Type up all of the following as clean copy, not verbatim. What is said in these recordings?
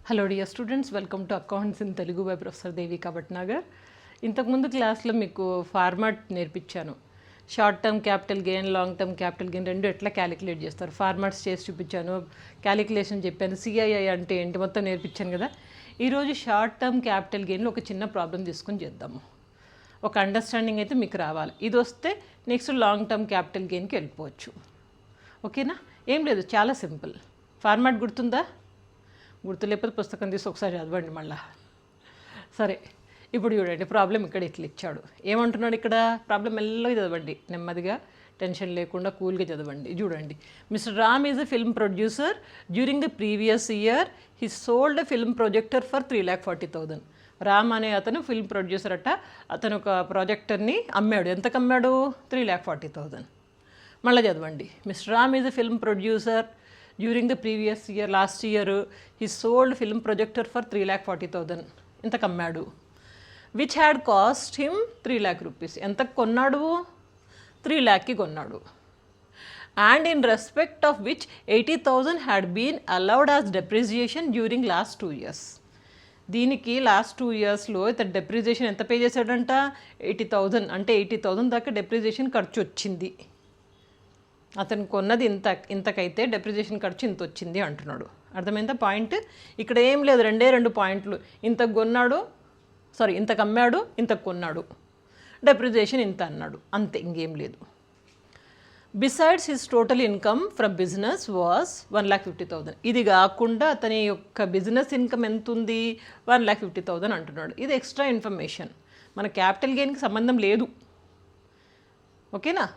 Hello dear students, welcome to accounts in Telugu by professor Devika Bhatnagar. ఇంతకుముందు క్లాస్లో మీకు ఫార్మాట్ నేర్పించాను. Short term capital gain, long term capital gain రెండు ఎట్లా క్యాలిక్యులేట్ చేస్తారు ఫార్మాట్స్ చేసి చూపించాను, క్యాలిక్యులేషన్ చెప్పాను, సిఐఐ అంటే ఏంటి మొత్తం నేర్పించాను కదా. ఈరోజు షార్ట్ టర్మ్ క్యాపిటల్ గెయిన్లో ఒక చిన్న ప్రాబ్లం తీసుకొని చేద్దాము. ఒక అండర్స్టాండింగ్ అయితే మీకు రావాలి. ఇది వస్తే నెక్స్ట్ లాంగ్ టర్మ్ క్యాపిటల్ గెయిన్కి వెళ్ళిపోవచ్చు. ఓకేనా? ఏం లేదు, చాలా సింపుల్. ఫార్మాట్ గుర్తుందా? గుర్తు లేకపోతే పుస్తకం తీసి ఒకసారి చదవండి మళ్ళా. సరే, ఇప్పుడు చూడండి ప్రాబ్లం ఇక్కడ ఇట్లా ఇచ్చాడు. ఏమంటున్నాడు ఇక్కడ? ప్రాబ్లం మెల్లగా చదవండి, నెమ్మదిగా, టెన్షన్ లేకుండా కూల్గా చదవండి. చూడండి, mister Ram is a film producer. During the previous year he sold a film projector for 3,40,000. Ram అనే అతను ఫిల్మ్ ప్రొడ్యూసర్ అట్ట. అతను ఒక ప్రాజెక్టర్ని అమ్మాడు. ఎంతకు అమ్మాడు? 3,40,000. మళ్ళీ చదవండి, mister Ram is a film producer. During the previous year, last year, he sold film projector for 3,40,000. ఇంతకు అమ్మాడు. Which had cost him 3 lakh rupees. ఎంతకు కొన్నాడు? 3 lakhకి కొన్నాడు. And in respect of which 80,000 had been allowed as depreciation during last 2 years. దీనికి last 2 yearsలో ఇతను depreciation ఎంత పే చేశాడంట? 80,000. అంటే 80,000 దాకా డెప్రిసియేషన్ ఖర్చు వచ్చింది. అతను కొన్నది ఇంతకైతే డెప్రిసియేషన్ ఖర్చు ఇంత వచ్చింది అంటున్నాడు. అర్థమైందా పాయింట్? ఇక్కడ ఏం లేదు, రెండు పాయింట్లు. ఇంతకు కొన్నాడు, ఇంతకు అమ్మాడు, ఇంతకు కొన్నాడు, డెప్రిసియేషన్ ఇంత అన్నాడు, అంతే, ఇంకేం లేదు. Besides his total income from business was 1,50,000. ఇది కాకుండా అతని యొక్క బిజినెస్ ఇన్కమ్ ఎంత ఉంది? 1,50,000 అంటున్నాడు. ఇది ఎక్స్ట్రా ఇన్ఫర్మేషన్, మన క్యాపిటల్ గెయిన్కి సంబంధం లేదు. ఓకేనా?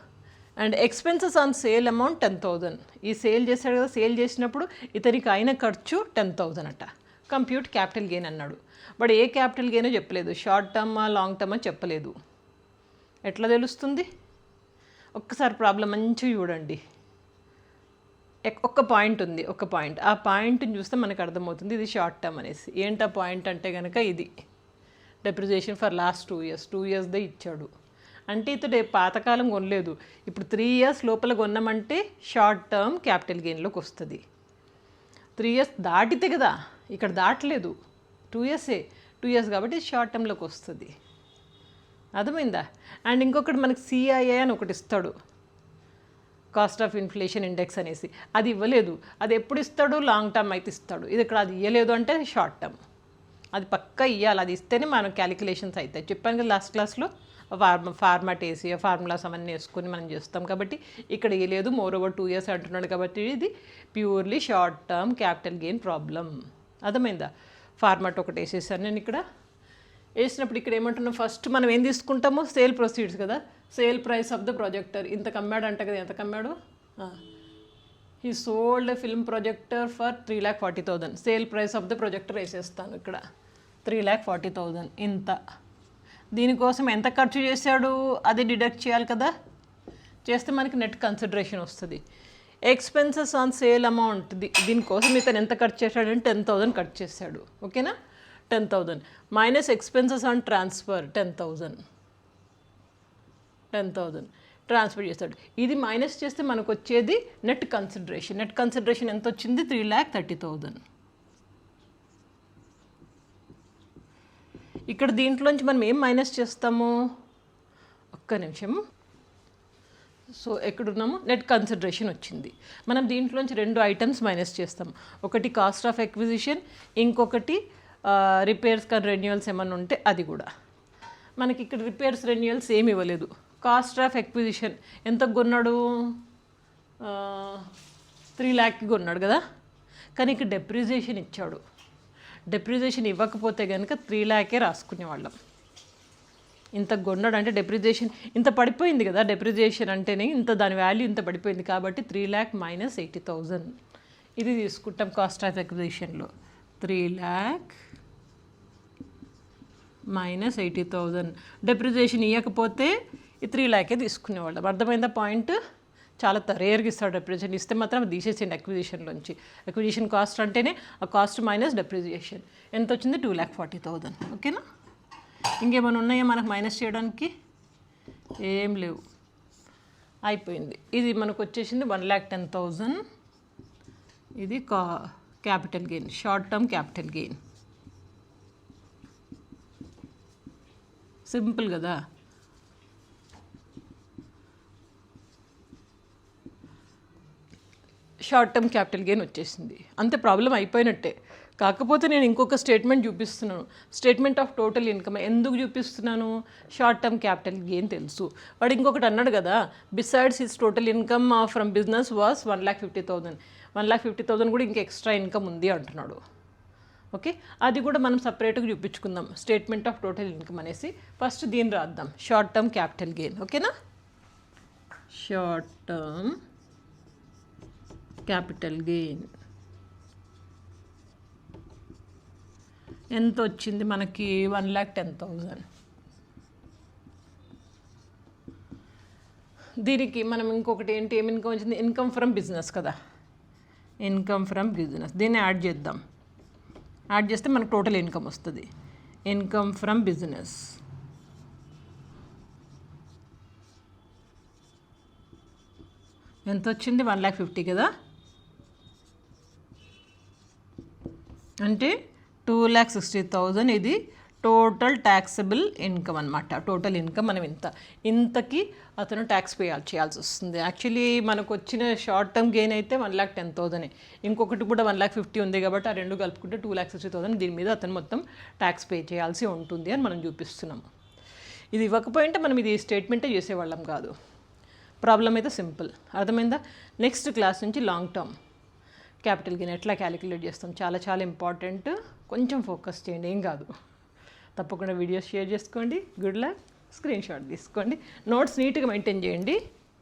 And expenses on sale amount 10,000. ఈ సేల్ చేశాడు కదా, సేల్ చేసినప్పుడు ఇతనికి అయిన ఖర్చు 10,000 అట. కంప్యూట్ క్యాపిటల్ గెయిన్ అన్నాడు. బట్ ఏ క్యాపిటల్ గెయినో చెప్పలేదు. షార్ట్ టర్మా లాంగ్ టర్మా చెప్పలేదు. ఎట్లా తెలుస్తుంది? ఒక్కసారి ప్రాబ్లం మంచిగా చూడండి. ఒక్క పాయింట్ ఉంది, ఒక పాయింట్. ఆ పాయింట్ని చూస్తే మనకు అర్థమవుతుంది ఇది షార్ట్ టర్మ్ అనేసి. ఏంటి ఆ పాయింట్ అంటే కనుక ఇది డెప్రిసియేషన్ ఫర్ లాస్ట్ 2 years. 2 yearsదే ఇచ్చాడు. అంటే ఇతడు పాతకాలం కొనలేదు. ఇప్పుడు 3 years లోపల కొన్నామంటే షార్ట్ టర్మ్ క్యాపిటల్ గెయిన్లోకి వస్తుంది. 3 years దాటితే కదా, ఇక్కడ దాటలేదు, 2 yearsే. 2 years కాబట్టి షార్ట్ టర్మ్లోకి వస్తుంది. అర్థమైందా? అండ్ ఇంకొకటి మనకి సిఐఐ అని ఒకటి ఇస్తాడు, కాస్ట్ ఆఫ్ ఇన్ఫ్లేషన్ ఇండెక్స్ అనేసి. అది ఇవ్వలేదు. అది ఎప్పుడు ఇస్తాడు? లాంగ్ టర్మ్ అయితే ఇస్తాడు. ఇది ఇక్కడ అది ఇవ్వలేదు అంటే షార్ట్ టర్మ్. అది పక్కా ఇవ్వాలి. అది ఇస్తేనే మనం క్యాలిక్యులేషన్స్ అవుతాయి. చెప్పాను కదా లాస్ట్ క్లాస్లో, ఫార్మాట్ వేసి ఫార్ములాస్ అవన్నీ వేసుకొని మనం చేస్తాం. కాబట్టి ఇక్కడ ఇవ్వలేదు. మోర్ ఓవర్ 2 years అంటున్నాడు కాబట్టి ఇది purely short term capital gain problem. అర్థమైందా? ఫార్మాట్ ఒకటి వేసేసాను నేను. ఇక్కడ వేసినప్పుడు ఇక్కడ ఏమంటున్నాం? ఫస్ట్ మనం ఏం తీసుకుంటామో సేల్ ప్రొసీడ్స్ కదా. Sale price of the projector. ఇంతకు అమ్మాడు అంట కదా. ఎంతకు అమ్మాడు? He sold film projector for 3,40,000. Sale price of the projector వేసేస్తాను ఇక్కడ 3,40,000. ఇంత. దీనికోసం ఎంత ఖర్చు చేశాడు అది డిడక్ట్ చేయాలి కదా. చేస్తే మనకి నెట్ కన్సిడరేషన్ వస్తుంది. ఎక్స్పెన్సెస్ ఆన్ సేల్ అమౌంట్, దీనికోసం ఇతను ఎంత ఖర్చు చేశాడంటే 10,000 ఖర్చు చేశాడు. ఓకేనా? 10,000 minus expenses on transfer 10,000 transfer చేస్తాడు. ఇది మైనస్ చేస్తే మనకు వచ్చేది నెట్ కన్సిడరేషన్. నెట్ కన్సిడరేషన్ ఎంత వచ్చింది? 3,30,000. ఇక్కడ దీంట్లోంచి మనం ఏం మైనస్ చేస్తాము? ఒక్క నిమిషం. సో ఎక్కడున్నాము? నెట్ కన్సిడరేషన్ వచ్చింది. మనం దీంట్లోంచి 2 ఐటమ్స్ మైనస్ చేస్తాం. ఒకటి కాస్ట్ ఆఫ్ ఎక్విజిషన్, ఇంకొకటి రిపేర్స్ కానీ రెన్యువల్స్ ఏమన్నా ఉంటే అది కూడా. మనకి ఇక్కడ రిపేర్స్ రెన్యువల్స్ ఏమి ఇవ్వలేదు. కాస్ట్ ఆఫ్ ఎక్విజిషన్ ఎంతకు కొన్నాడు? 3 lakhకి కొన్నాడు కదా. కానీ ఇక్కడ డెప్రిసియేషన్ ఇచ్చాడు. డెప్రిసియేషన్ ఇవ్వకపోతే కనుక 3 lakhే రాసుకునేవాళ్ళం. ఇంత కొన్నాడు అంటే డెప్రిసియేషన్ ఇంత పడిపోయింది కదా. డెప్రిసియేషన్ అంటేనే ఇంత, దాని వాల్యూ ఇంత పడిపోయింది కాబట్టి 3 lakh మైనస్ 80,000 ఇది తీసుకుంటాం కాస్ట్ ఆఫ్ ఎక్విజిషన్లో. 3 lakh మైనస్ 80,000. డెప్రిసియేషన్ ఇవ్వకపోతే ఈ 3 lakhే తీసుకునేవాళ్ళం. అర్థమైందా పాయింట్? చాలా రేర్గా ఇస్తాడు. డెప్రిసియేషన్ ఇస్తే మాత్రం తీసేసేయండి అక్విజిషన్లోంచి. అక్విజిషన్ కాస్ట్ అంటేనే ఆ కాస్ట్ మైనస్ డెప్రిసియేషన్. ఎంత వచ్చింది? 2,40,000. ఓకేనా? ఇంకేమైనా ఉన్నాయా మనకు మైనస్ చేయడానికి? ఏం లేవు, అయిపోయింది. ఇది మనకు వచ్చేసింది 1,10,000. ఇది capital gain, short term capital gain. Simple కదా. షార్ట్ టర్మ్ క్యాపిటల్ గెయిన్ వచ్చేసింది, అంతే, ప్రాబ్లం అయిపోయినట్టే. కాకపోతే నేను ఇంకొక స్టేట్మెంట్ చూపిస్తున్నాను, స్టేట్మెంట్ ఆఫ్ టోటల్ ఇన్కమ్. ఎందుకు చూపిస్తున్నాను? షార్ట్ టర్మ్ క్యాపిటల్ గెయిన్ తెలుసు. వాడు ఇంకొకటి అన్నాడు కదా, besides his total income from business was 1,50,000. 1,50,000 కూడా ఇంకా ఎక్స్ట్రా ఇన్కమ్ ఉంది అంటున్నాడు. ఓకే, అది కూడా మనం సపరేట్గా చూపించుకుందాం, స్టేట్మెంట్ ఆఫ్ టోటల్ ఇన్కమ్ అనేసి. ఫస్ట్ దీన్ని రాద్దాం, షార్ట్ టర్మ్ క్యాపిటల్ గెయిన్. ఓకేనా, షార్ట్ టర్మ్ క్యాపిటల్ గెయిన్ ఎంత వచ్చింది మనకి? 1,10,000. దీనికి మనం ఇంకొకటి ఏంటి, ఏం ఇన్కమ్ వచ్చింది? ఇన్కమ్ ఫ్రమ్ బిజినెస్ కదా, ఇన్కమ్ ఫ్రమ్ బిజినెస్. దీన్ని యాడ్ చేద్దాం, యాడ్ చేస్తే మనకు టోటల్ ఇన్కమ్ వస్తుంది. ఇన్కమ్ ఫ్రమ్ బిజినెస్ ఎంత వచ్చింది? 1,50,000 కదా, అంటే 2,60,000 ఇది టోటల్ ట్యాక్సబుల్ ఇన్కమ్ అనమాట. టోటల్ ఇన్కమ్ మనం ఇంతకి అతను ట్యాక్స్ చేయాల్సి వస్తుంది. యాక్చువల్లీ మనకు వచ్చిన షార్ట్ టర్మ్ గెయిన్ అయితే 1,10,000. ఇంకొకటి కూడా 1,50,000 ఉంది కాబట్టి ఆ రెండు కలుపుకుంటే 2,60,000. దీని మీద అతను మొత్తం ట్యాక్స్ పే చేయాల్సి ఉంటుంది అని మనం చూపిస్తున్నాము. ఇది ఇవ్వకపోయింటే మనం ఇది స్టేట్మెంటే చేసేవాళ్ళం కాదు. ప్రాబ్లం అయితే సింపుల్, అర్థమైందా? నెక్స్ట్ క్లాస్ నుంచి లాంగ్ టర్మ్ క్యాపిటల్ గెయిన్ ఎట్లా క్యాలిక్యులేట్ చేస్తాం, చాలా చాలా ఇంపార్టెంట్. కొంచెం ఫోకస్ చేయండి, ఏం కాదు. తప్పకుండా వీడియోస్ షేర్ చేసుకోండి. Good luck. స్క్రీన్ షాట్ తీసుకోండి, నోట్స్ నీట్గా మెయింటైన్ చేయండి.